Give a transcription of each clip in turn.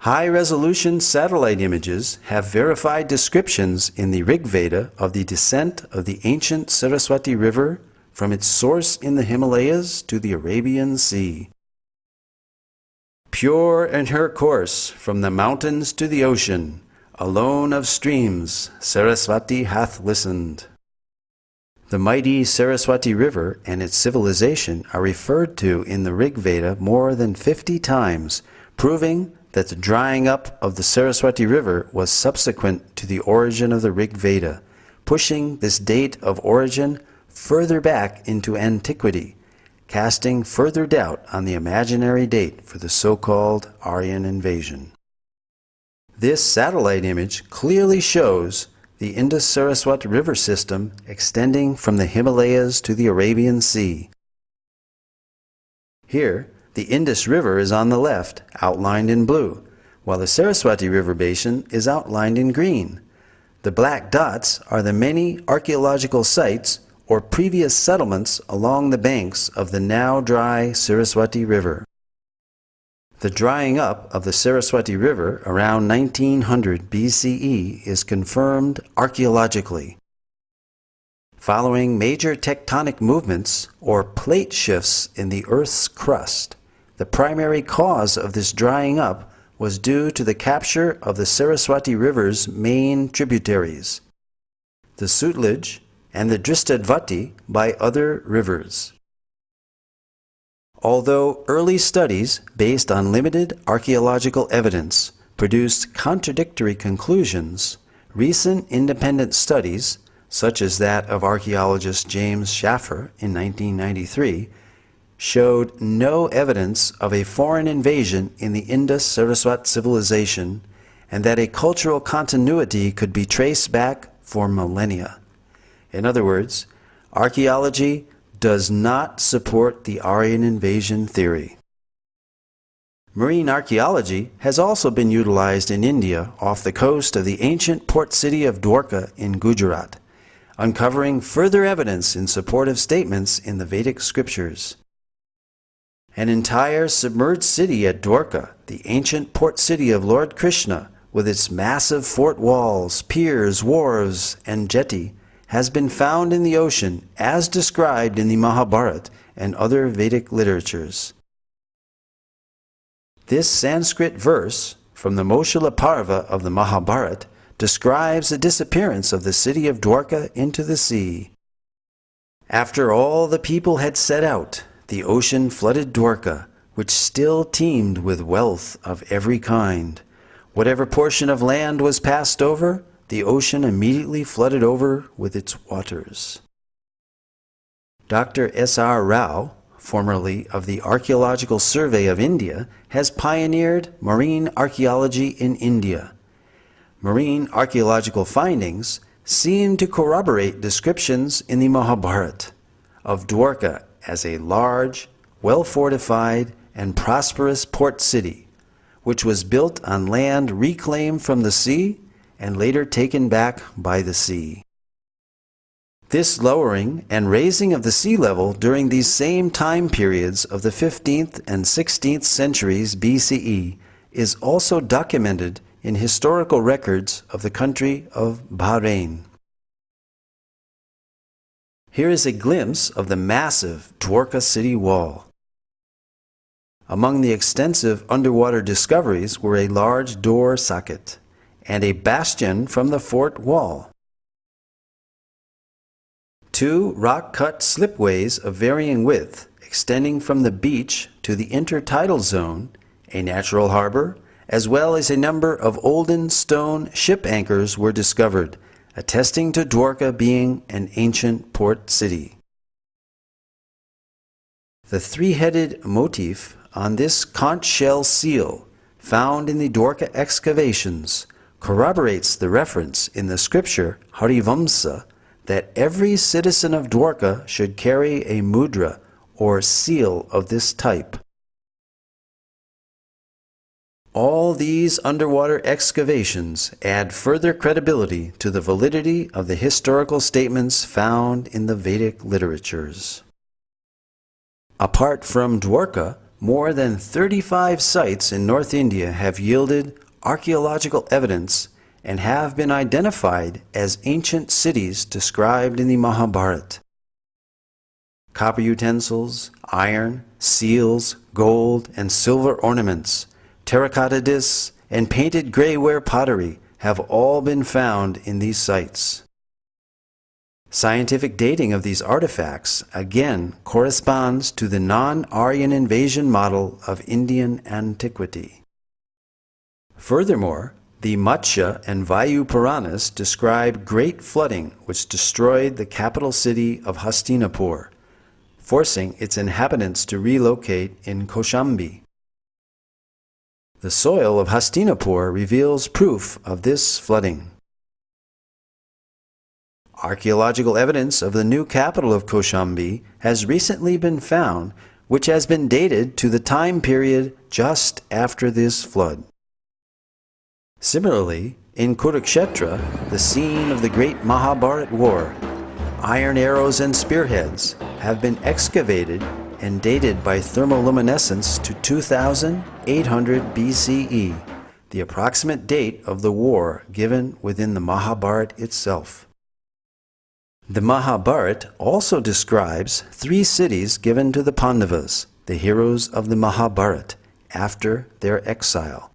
High-resolution satellite images have verified descriptions in the Rig Veda of the descent of the ancient Saraswati River from its source in the Himalayas to the Arabian Sea. Pure in her course from the mountains to the ocean, alone of streams, Saraswati hath listened. The mighty Saraswati River and its civilization are referred to in the Rig Veda more than 50 times, proving that the drying up of the Saraswati River was subsequent to the origin of the Rig Veda, pushing this date of origin further back into antiquity, casting further doubt on the imaginary date for the so-called Aryan invasion. This satellite image clearly shows the Indus-Saraswat river system extending from the Himalayas to the Arabian Sea. Here, the Indus River is on the left, outlined in blue, while the Saraswati River basin is outlined in green. The black dots are the many archaeological sites or previous settlements along the banks of the now dry Saraswati River. The drying up of the Saraswati River around 1900 BCE is confirmed archaeologically. Following major tectonic movements or plate shifts in the Earth's crust, the primary cause of this drying up was due to the capture of the Saraswati River's main tributaries, the Sutlej and the Dristadvati, by other rivers. Although early studies based on limited archaeological evidence produced contradictory conclusions, recent independent studies, such as that of archaeologist James Schaffer in 1993, showed no evidence of a foreign invasion in the Indus-Saraswat civilization and that a cultural continuity could be traced back for millennia. In other words, archaeology does not support the Aryan invasion theory. Marine archaeology has also been utilized in India off the coast of the ancient port city of Dwarka in Gujarat, uncovering further evidence in support of statements in the Vedic scriptures. An entire submerged city at Dwarka, the ancient port city of Lord Krishna, with its massive fort walls, piers, wharves, and jetty, has been found in the ocean as described in the Mahabharata and other Vedic literatures. This Sanskrit verse from the Moshula Parva of the Mahabharata describes the disappearance of the city of Dwarka into the sea. After all the people had set out, the ocean flooded Dwarka, which still teemed with wealth of every kind. Whatever portion of land was passed over, the ocean immediately flooded over with its waters. Dr. S.R. Rao, formerly of the Archaeological Survey of India, has pioneered marine archaeology in India. Marine archaeological findings seem to corroborate descriptions in the Mahabharata of Dwarka as a large, well-fortified, and prosperous port city, which was built on land reclaimed from the sea and later taken back by the sea. This lowering and raising of the sea level during these same time periods of the 15th and 16th centuries BCE is also documented in historical records of the country of Bahrain. Here is a glimpse of the massive Dwarka city wall. Among the extensive underwater discoveries were a large door socket and a bastion from the fort wall. 2 rock-cut slipways of varying width extending from the beach to the intertidal zone, a natural harbor, as well as a number of olden stone ship anchors were discovered, attesting to Dwarka being an ancient port city. The 3-headed motif on this conch shell seal, found in the Dwarka excavations, corroborates the reference in the scripture Harivamsa that every citizen of Dwarka should carry a mudra or seal of this type. All these underwater excavations add further credibility to the validity of the historical statements found in the Vedic literatures. Apart from Dwarka, more than 35 sites in North India have yielded archaeological evidence and have been identified as ancient cities described in the Mahabharata. Copper utensils, iron, seals, gold and silver ornaments, terracotta discs, and painted grayware pottery have all been found in these sites. Scientific dating of these artifacts again corresponds to the non-Aryan invasion model of Indian antiquity. Furthermore, the Matsya and Vayu Puranas describe great flooding which destroyed the capital city of Hastinapur, forcing its inhabitants to relocate in Kaushambi. The soil of Hastinapur reveals proof of this flooding. Archaeological evidence of the new capital of Kaushambi has recently been found, which has been dated to the time period just after this flood. Similarly, in Kurukshetra, the scene of the great Mahabharata war, iron arrows and spearheads have been excavated and dated by thermoluminescence to 2800 BCE, the approximate date of the war given within the Mahabharata itself. The Mahabharata also describes 3 cities given to the Pandavas, the heroes of the Mahabharata, after their exile: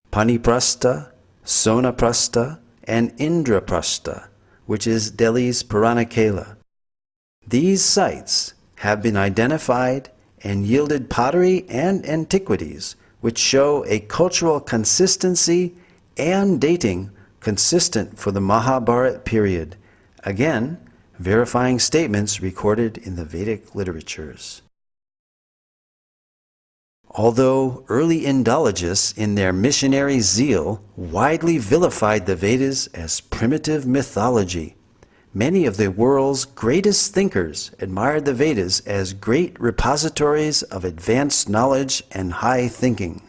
Paniprastha, Sonaprastha, and Indraprastha, which is Delhi's Puranakela. These sites have been identified and yielded pottery and antiquities which show a cultural consistency and dating consistent for the Mahabharata period, again verifying statements recorded in the Vedic literatures. Although early Indologists in their missionary zeal widely vilified the Vedas as primitive mythology, many of the world's greatest thinkers admired the Vedas as great repositories of advanced knowledge and high thinking.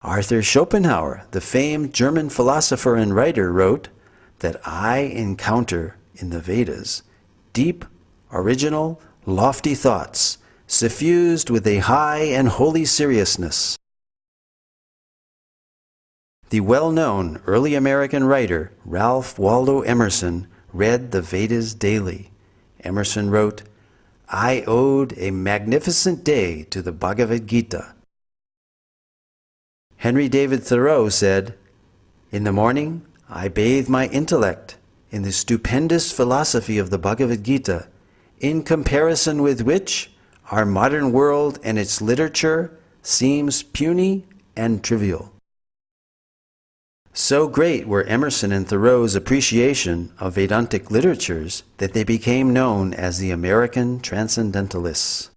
Arthur Schopenhauer, the famed German philosopher and writer, wrote that I encounter in the Vedas deep, original, lofty thoughts, suffused with a high and holy seriousness. The well-known early American writer Ralph Waldo Emerson read the Vedas daily. Emerson wrote, I owed a magnificent day to the Bhagavad Gita. Henry David Thoreau said, in the morning I bathe my intellect in the stupendous philosophy of the Bhagavad Gita, in comparison with which our modern world and its literature seems puny and trivial. So great were Emerson and Thoreau's appreciation of Vedantic literatures that they became known as the American Transcendentalists.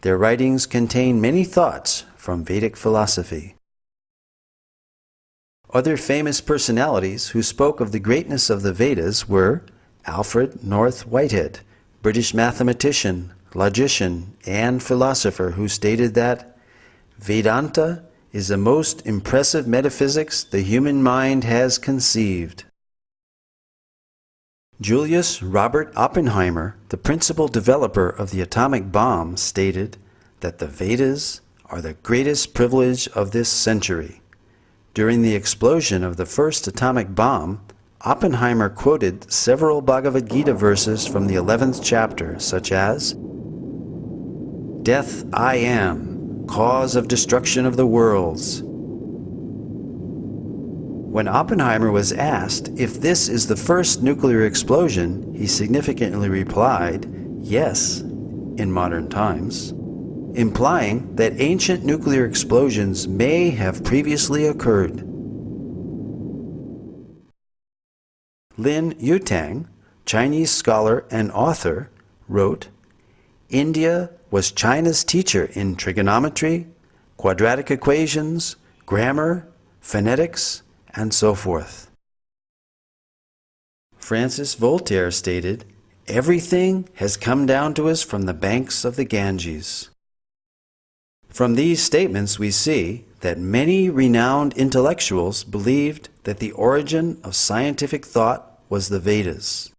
Their writings contain many thoughts from Vedic philosophy. Other famous personalities who spoke of the greatness of the Vedas were Alfred North Whitehead, British mathematician, logician, and philosopher, who stated that Vedanta is the most impressive metaphysics the human mind has conceived. Julius Robert Oppenheimer, the principal developer of the atomic bomb, stated that the Vedas are the greatest privilege of this century. During the explosion of the first atomic bomb, Oppenheimer quoted several Bhagavad Gita verses from the 11th chapter, such as, Death I am, cause of destruction of the worlds. When Oppenheimer was asked if this is the first nuclear explosion, he significantly replied, yes, in modern times, implying that ancient nuclear explosions may have previously occurred. Lin Yutang, Chinese scholar and author, wrote, India was China's teacher in trigonometry, quadratic equations, grammar, phonetics, and so forth. Francis Voltaire stated, everything has come down to us from the banks of the Ganges. From these statements we see that many renowned intellectuals believed that the origin of scientific thought was the Vedas.